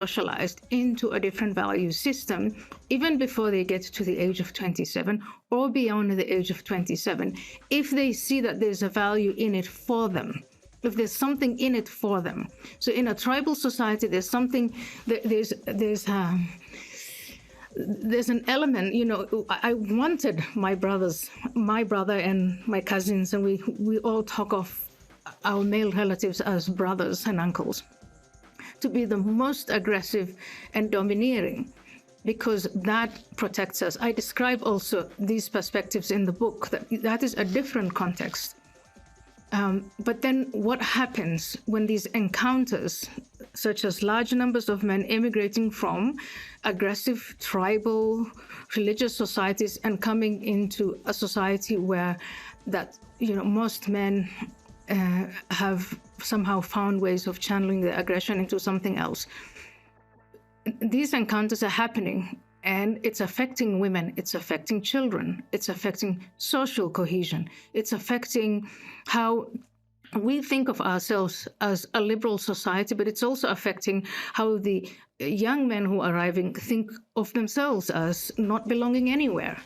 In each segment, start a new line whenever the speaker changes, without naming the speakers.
socialized into a different value system even before they get to the age of 27 or beyond the age of 27, if they see that there's a value in it for them, if there's something in it for them. So in a tribal society, there's something, there's an element, I wanted my brother and my cousins, and we all talk of our male relatives as brothers and uncles, to be the most aggressive and domineering, because that protects us. I describe also these perspectives in the book, that is a different context. But then what happens when these encounters, such as large numbers of men immigrating from aggressive tribal religious societies and coming into a society where most men have somehow found ways of channeling their aggression into something else. These encounters are happening, and it's affecting women, it's affecting children, it's affecting social cohesion, it's affecting how we think of ourselves as a liberal society, but it's also affecting how the young men who are arriving think of themselves as not belonging anywhere.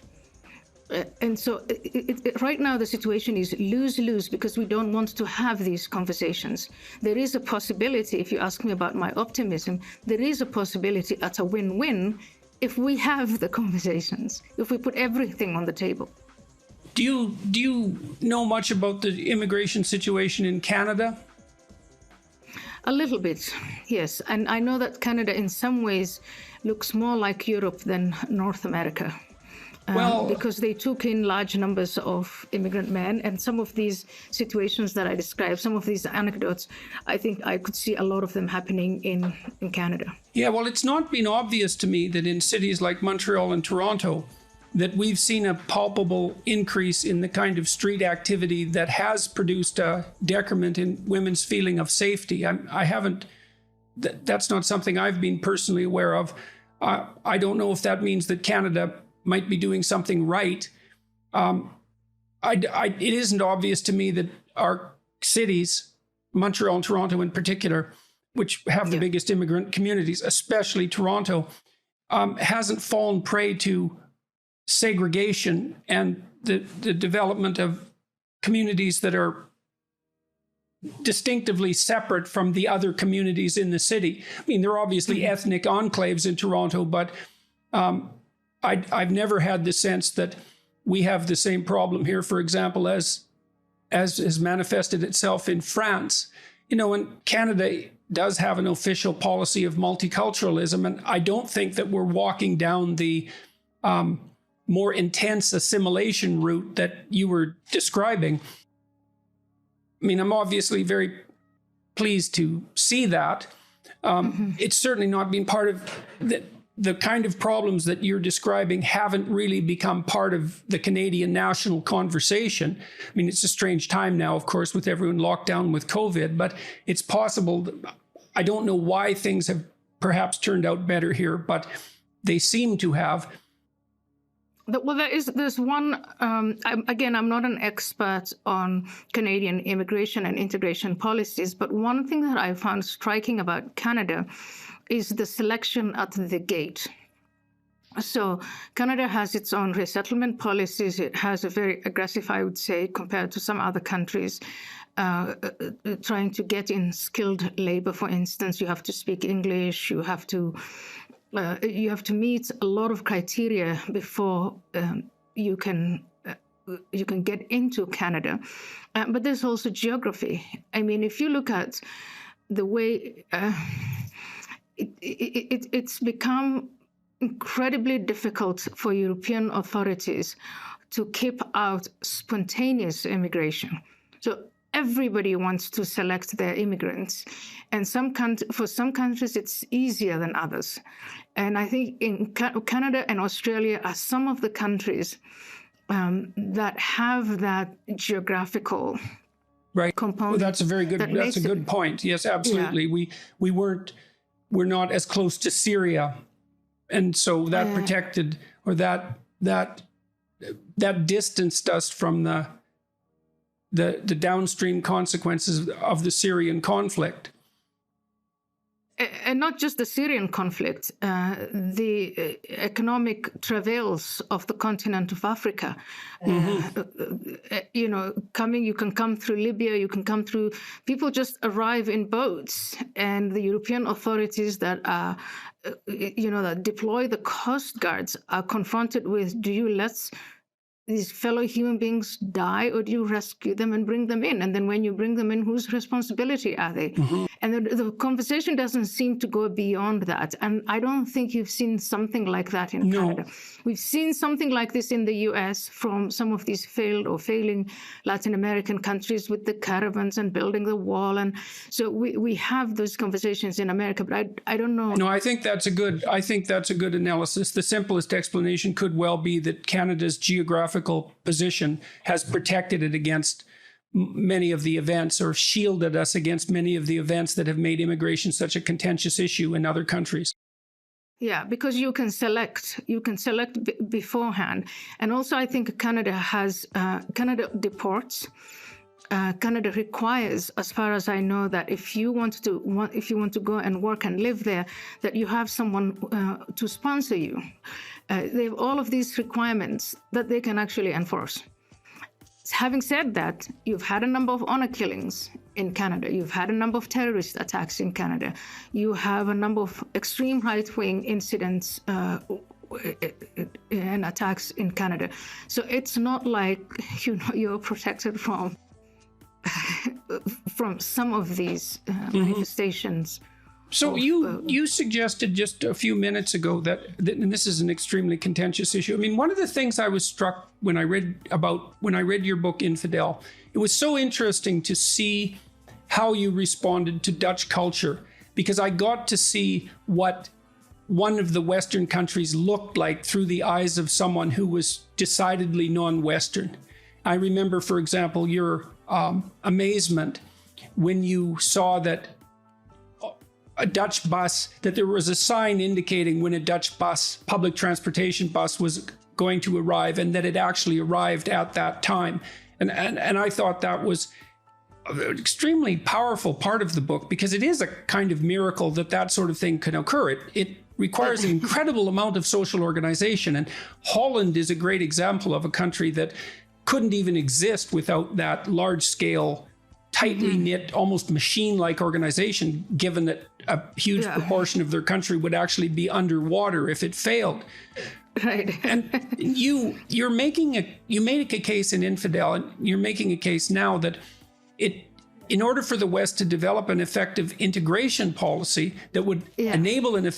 And so right now the situation is lose-lose, because we don't want to have these conversations. There is a possibility, if you ask me about my optimism, there is a possibility at a win-win if we have the conversations, if we put everything on the table.
Do you know much about the immigration situation in Canada?
A little bit, yes. And I know that Canada in some ways looks more like Europe than North America. Because they took in large numbers of immigrant men, and some of these situations that I described, some of these anecdotes, I think I could see a lot of them happening in Canada.
Yeah, well, it's not been obvious to me that in cities like Montreal and Toronto, that we've seen a palpable increase in the kind of street activity that has produced a decrement in women's feeling of safety. I haven't, that's not something I've been personally aware of. I don't know if that means that Canada might be doing something right. It isn't obvious to me that our cities, Montreal and Toronto in particular, which have the biggest immigrant communities, especially Toronto, hasn't fallen prey to segregation and the development of communities that are distinctively separate from the other communities in the city. I mean, there are obviously ethnic enclaves in Toronto, but I've never had the sense that we have the same problem here, for example, as has manifested itself in France. And Canada does have an official policy of multiculturalism, and I don't think that we're walking down the more intense assimilation route that you were describing. I mean, I'm obviously very pleased to see that. It's certainly not been part of the kind of problems that you're describing haven't really become part of the Canadian national conversation. I mean, it's a strange time now, of course, with everyone locked down with COVID, but it's possible. I don't know why things have perhaps turned out better here, but they seem to have.
Well, there's one, again, I'm not an expert on Canadian immigration and integration policies, but one thing that I found striking about Canada is the selection at the gate. So Canada has its own resettlement policies. It has a very aggressive, I would say, compared to some other countries, trying to get in skilled labor. For instance, you have to speak English, you have to meet a lot of criteria before you can get into Canada. But there's also geography. I mean, if you look at the way it's become incredibly difficult for European authorities to keep out spontaneous immigration. So everybody wants to select their immigrants. And for some countries, it's easier than others. And I think in Canada and Australia are some of the countries that have that geographical component.
Well, that's a good point. Yes, absolutely. Yeah. We're not as close to Syria, and so that protected, or that distanced us from the downstream consequences of the Syrian conflict.
And not just the Syrian conflict, the economic travails of the continent of Africa. You can come through Libya, you can come through, people just arrive in boats, and the European authorities that are, that deploy the coast guards are confronted with, do you let these fellow human beings die, or do you rescue them and bring them in? And then when you bring them in, whose responsibility are they? And the conversation doesn't seem to go beyond that. And I don't think you've seen something like that in Canada. We've seen something like this in the US from some of these failed or failing Latin American countries with the caravans and building the wall. And so we have those conversations in America, but I don't know.
No, I think that's a good analysis. The simplest explanation could well be that Canada's geographical position has protected it against many of the events, or shielded us against many of the events that have made immigration such a contentious issue in other countries.
Yeah, because you can select beforehand. And also I think Canada deports. Canada requires, as far as I know, that if you want to go and work and live there, that you have someone to sponsor you. They have all of these requirements that they can actually enforce. Having said that, you've had a number of honor killings in Canada. You've had a number of terrorist attacks in Canada. You have a number of extreme right-wing incidents and attacks in Canada. So it's not like you're protected from some of these manifestations.
So you suggested just a few minutes ago that, and this is an extremely contentious issue. I mean, one of the things I was struck when I read your book, Infidel, it was so interesting to see how you responded to Dutch culture, because I got to see what one of the Western countries looked like through the eyes of someone who was decidedly non-Western. I remember, for example, your amazement when you saw that a Dutch bus, that there was a sign indicating when a Dutch bus, public transportation bus, was going to arrive, and that it actually arrived at that time. And I thought that was an extremely powerful part of the book, because it is a kind of miracle that sort of thing can occur. It requires an incredible amount of social organization. And Holland is a great example of a country that couldn't even exist without that large-scale, tightly knit, almost machine-like organization, given that a huge proportion of their country would actually be underwater if it failed.
Right.
And you made a case in Infidel, and you're making a case now that in order for the West to develop an effective integration policy that would enable an effective